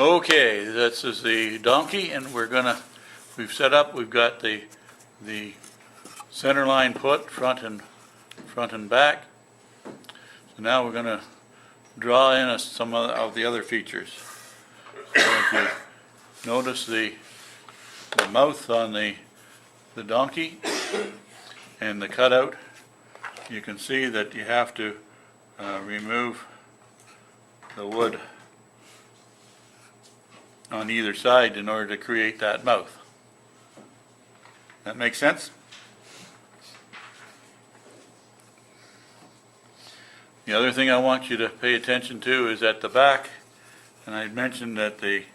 Okay, this is the donkey, and we've set up, we've got the center line put, front and back. So now we're gonna draw in some of the other features. So if you notice the mouth on the donkey and the cutout, you can see that you have to remove the wood on either side in order to create that mouth. That makes sense? The other thing I want you to pay attention to is at the back, and I mentioned that the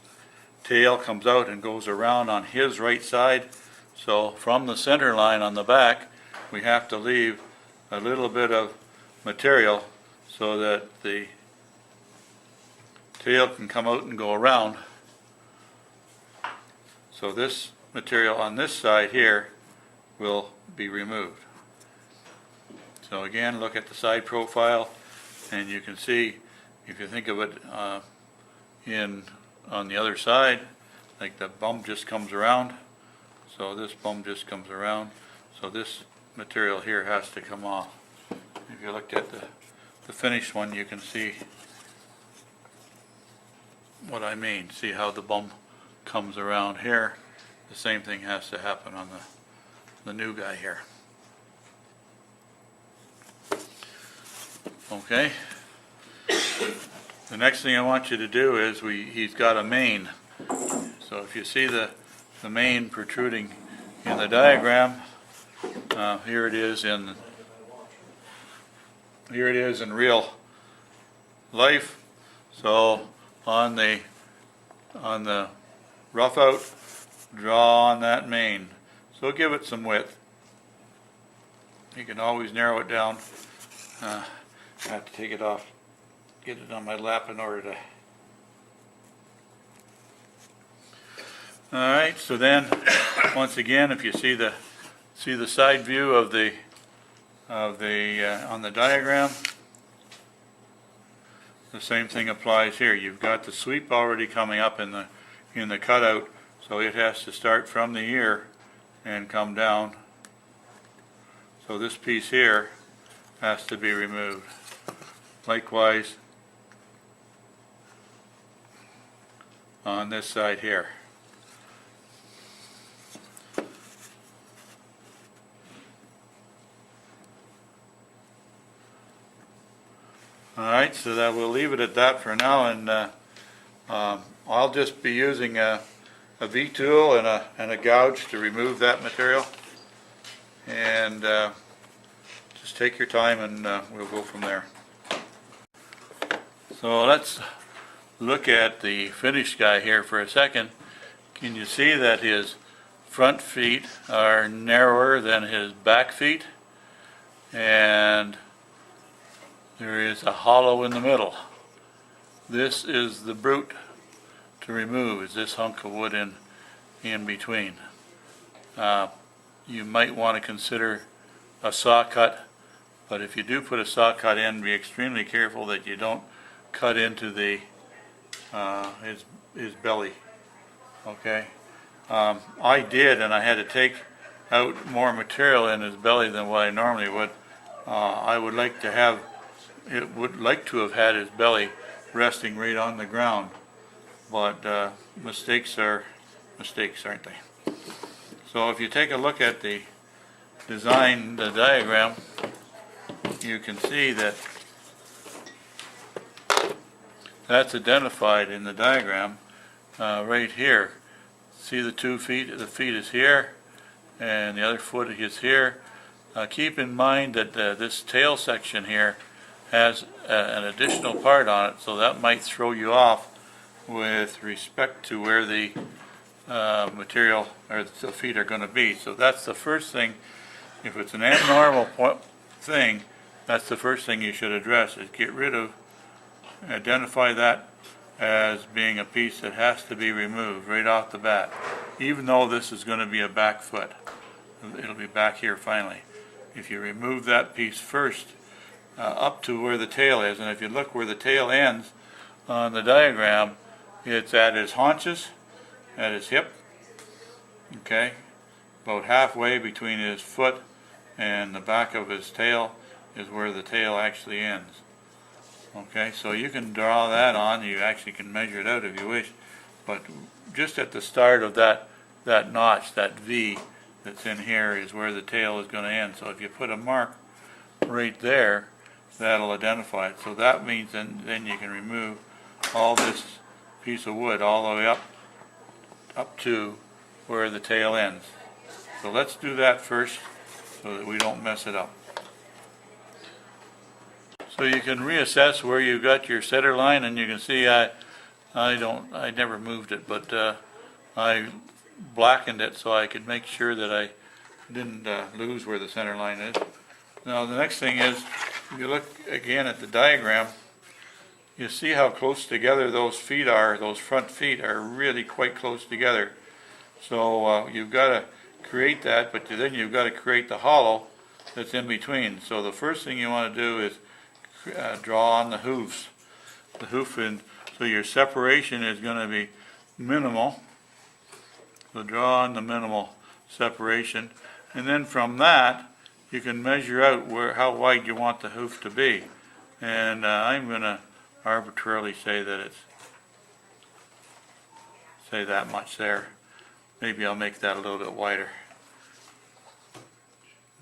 tail comes out and goes around on his right side. So from the center line on the back, we have to leave a little bit of material so that the tail can come out and go around. So this material on this side here will be removed. So again, look at the side profile, and you can see, if you think of it on the other side, like the bum just comes around. So this bum just comes around. So this material here has to come off. If you look at the finished one, you can see what I mean. See how the bum comes around here. The same thing has to happen on the new guy here. Okay. The next thing I want you to do is he's got a mane. So if you see the mane protruding in the diagram, here it is in real life. So on the rough out, draw on that mane. So give it some width. You can always narrow it down. I have to take it off, get it on my lap in order to. All right. So then, once again, if you see the side view of the on the diagram, the same thing applies here. You've got the sweep already coming up in the cutout, so it has to start from the ear and come down. So this piece here has to be removed. Likewise on this side here. Alright, so that we'll leave it at that for now, and I'll just be using a V-tool and a gouge to remove that material, and just take your time and we'll go from there. So let's look at the finished guy here for a second. Can you see that his front feet are narrower than his back feet, and there is a hollow in the middle? This is the brute to remove, is this hunk of wood in between. You might want to consider a saw cut, but if you do put a saw cut in, be extremely careful that you don't cut into the his belly. Okay, I did, and I had to take out more material in his belly than what I normally would. I would like to have had his belly resting right on the ground, but mistakes are mistakes, aren't they? So if you take a look at the diagram, you can see that that's identified in the diagram right here. See the 2 feet? The feet is here, and the other foot is here. Keep in mind that this tail section here has an additional part on it, so that might throw you off with respect to where the material or the feet are going to be. So that's the first thing. If it's an abnormal thing, that's the first thing you should address, is identify that as being a piece that has to be removed right off the bat. Even though this is going to be a back foot, it'll be back here finally. If you remove that piece first, up to where the tail is, and if you look where the tail ends on the diagram, it's at his haunches, at his hip, okay, about halfway between his foot and the back of his tail is where the tail actually ends. Okay, so you can draw that on, you actually can measure it out if you wish, but just at the start of that notch, that V that's in here, is where the tail is going to end. So if you put a mark right there, that'll identify it. So that means then you can remove all this piece of wood all the way up to where the tail ends. So let's do that first so that we don't mess it up. So you can reassess where you got your center line, and you can see I never moved it, but I blackened it so I could make sure that I didn't lose where the center line is. Now the next thing is, if you look again at the diagram, you see how close together those feet are. Those front feet are really quite close together. So you've got to create that, but then you've got to create the hollow that's in between. So the first thing you want to do is draw on the hooves. The hoof, and so your separation is going to be minimal. So draw on the minimal separation, and then from that you can measure out how wide you want the hoof to be. And I'm going to arbitrarily say that that much there. Maybe I'll make that a little bit wider.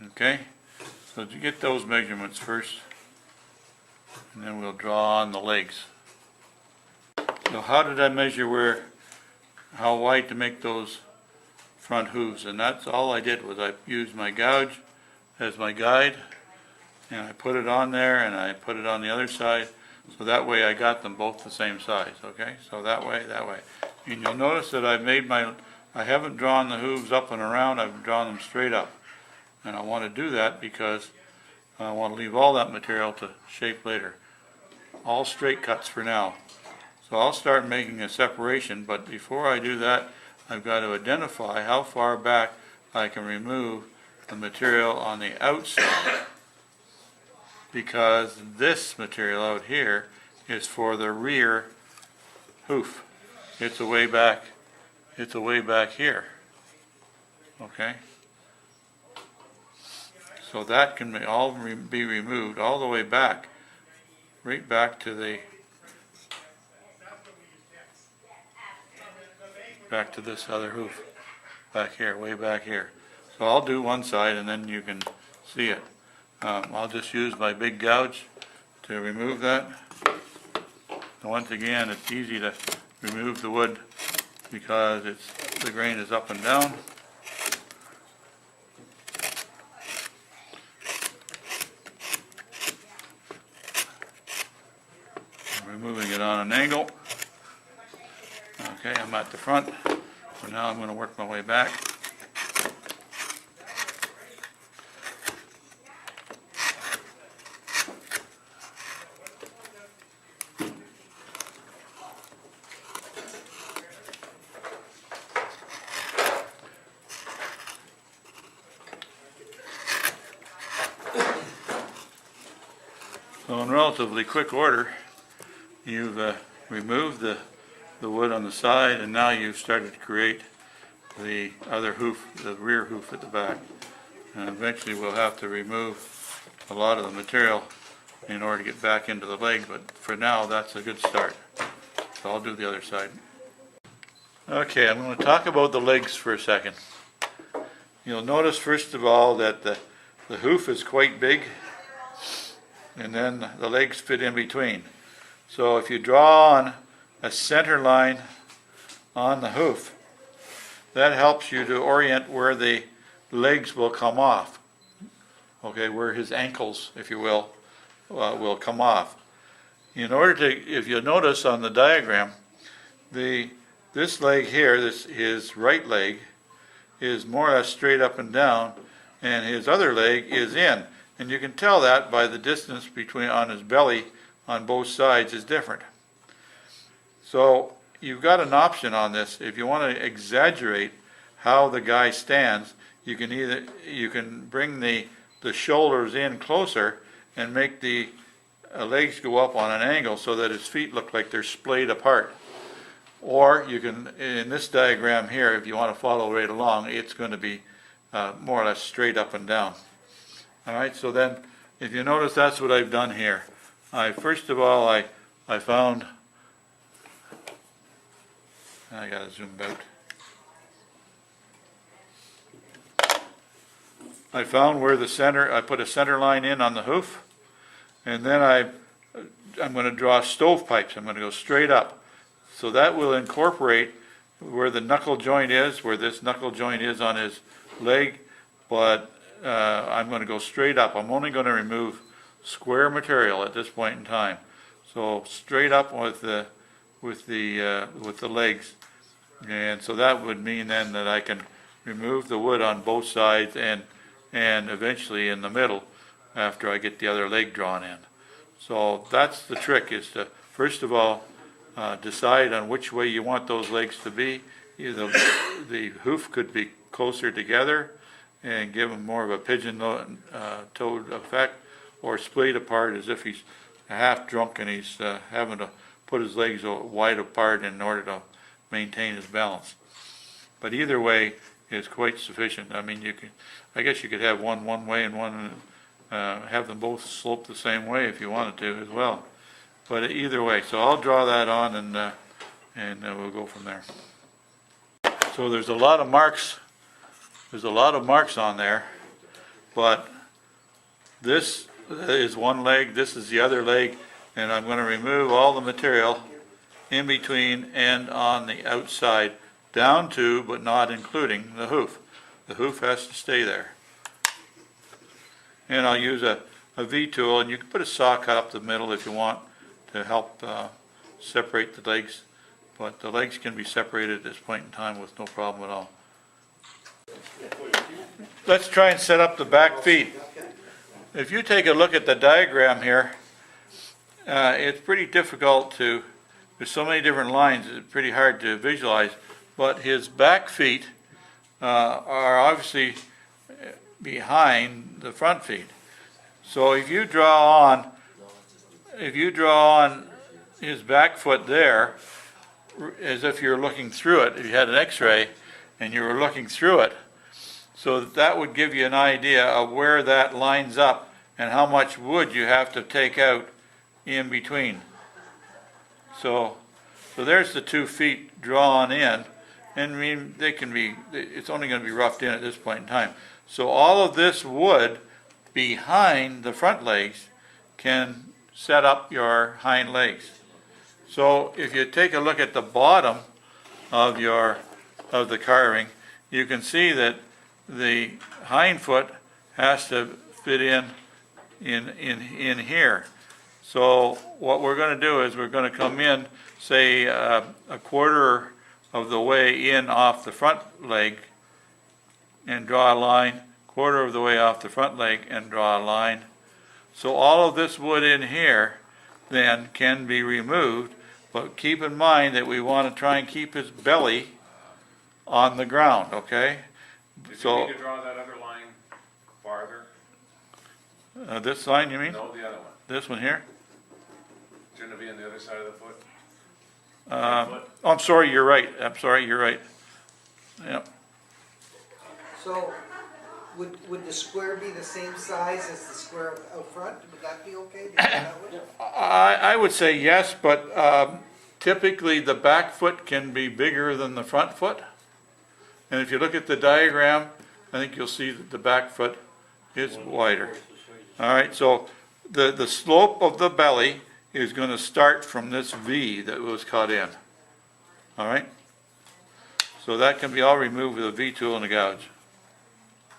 Okay, so to get those measurements first, and then we'll draw on the legs. So how did I measure how wide to make those front hooves? And that's all I did, was I used my gouge as my guide, and I put it on there, and I put it on the other side, so that way I got them both the same size. Okay, so that way. And you'll notice that I haven't drawn the hooves up and around, I've drawn them straight up. And I want to do that because I want to leave all that material to shape later. All straight cuts for now. So I'll start making a separation, but before I do that, I've got to identify how far back I can remove the material on the outside, because this material out here is for the rear hoof. It's a way back here. Okay? So that can be removed all the way back, right back to this other hoof, back here, way back here. So I'll do one side, and then you can see it. I'll just use my big gouge to remove that. And once again, it's easy to remove the wood because the grain is up and down. Removing it on an angle. Okay, I'm at the front. So now I'm going to work my way back. So in relatively quick order, you've removed the wood on the side, and now you've started to create the other hoof, the rear hoof at the back. And eventually we'll have to remove a lot of the material in order to get back into the leg, but for now that's a good start. So I'll do the other side. Okay, I'm going to talk about the legs for a second. You'll notice first of all that the hoof is quite big, and then the legs fit in between. So if you draw on a center line on the hoof, that helps you to orient where the legs will come off. Okay, where his ankles, if you will come off. In order to, if you notice on the diagram, this leg here, his right leg, is more or less straight up and down, and his other leg is in. And you can tell that by the distance between on his belly on both sides is different. So you've got an option on this. If you want to exaggerate how the guy stands, you can bring the shoulders in closer and make the legs go up on an angle so that his feet look like they're splayed apart. Or you can, in this diagram here, if you want to follow right along, it's going to be more or less straight up and down. All right, so then if you notice, that's what I've done here. First of all, I found, I got to zoom out. I found where the center, I put a center line in on the hoof, and then I'm going to draw stovepipes. I'm going to go straight up. So that will incorporate where the knuckle joint is, where this knuckle joint is on his leg, but I'm going to go straight up. I'm only going to remove square material at this point in time. So straight up with the legs, and so that would mean then that I can remove the wood on both sides and eventually in the middle after I get the other leg drawn in. So that's the trick, is to first of all decide on which way you want those legs to be. Either the hoof could be closer together and give him more of a pigeon-toed effect, or splayed apart as if he's half drunk and he's having to put his legs wide apart in order to maintain his balance. But either way is quite sufficient. I mean, I guess you could have one way and one, have them both slope the same way if you wanted to as well. But either way, so I'll draw that on and we'll go from there. So there's a lot of marks. There's a lot of marks on there, but this is one leg, this is the other leg, and I'm going to remove all the material in between and on the outside, down to but not including the hoof. The hoof has to stay there. And I'll use a V-tool, and you can put a saw cut up the middle if you want to help separate the legs, but the legs can be separated at this point in time with no problem at all. Let's try and set up the back feet. If you take a look at the diagram here, it's pretty difficult to, there's so many different lines, it's pretty hard to visualize, but his back feet are obviously behind the front feet. So if you draw on his back foot there, as if you're looking through it, if you had an x-ray and you were looking through it, so that would give you an idea of where that lines up and how much wood you have to take out in between. So there's the 2 feet drawn in, and I mean, it's only going to be roughed in at this point in time. So all of this wood behind the front legs can set up your hind legs. So if you take a look at the bottom of the carving, you can see that the hind foot has to fit in here. So what we're going to do is we're going to come in, say, a quarter of the way in off the front leg and draw a line, quarter of the way off the front leg and draw a line. So all of this wood in here then can be removed, but keep in mind that we want to try and keep his belly on the ground, okay? Did So you need to draw that other line farther? this line, you mean? No, the other one. This one here? Shouldn't it be on the other side of the foot? Oh, I'm sorry, you're right. I'm sorry, you're right. Yep. So, would the square be the same size as the square out front? Would that be okay? I would say yes, but typically the back foot can be bigger than the front foot. And if you look at the diagram, I think you'll see that the back foot is wider. All right, so the slope of the belly is going to start from this V that was cut in. All right? So that can be all removed with a V tool and a gouge.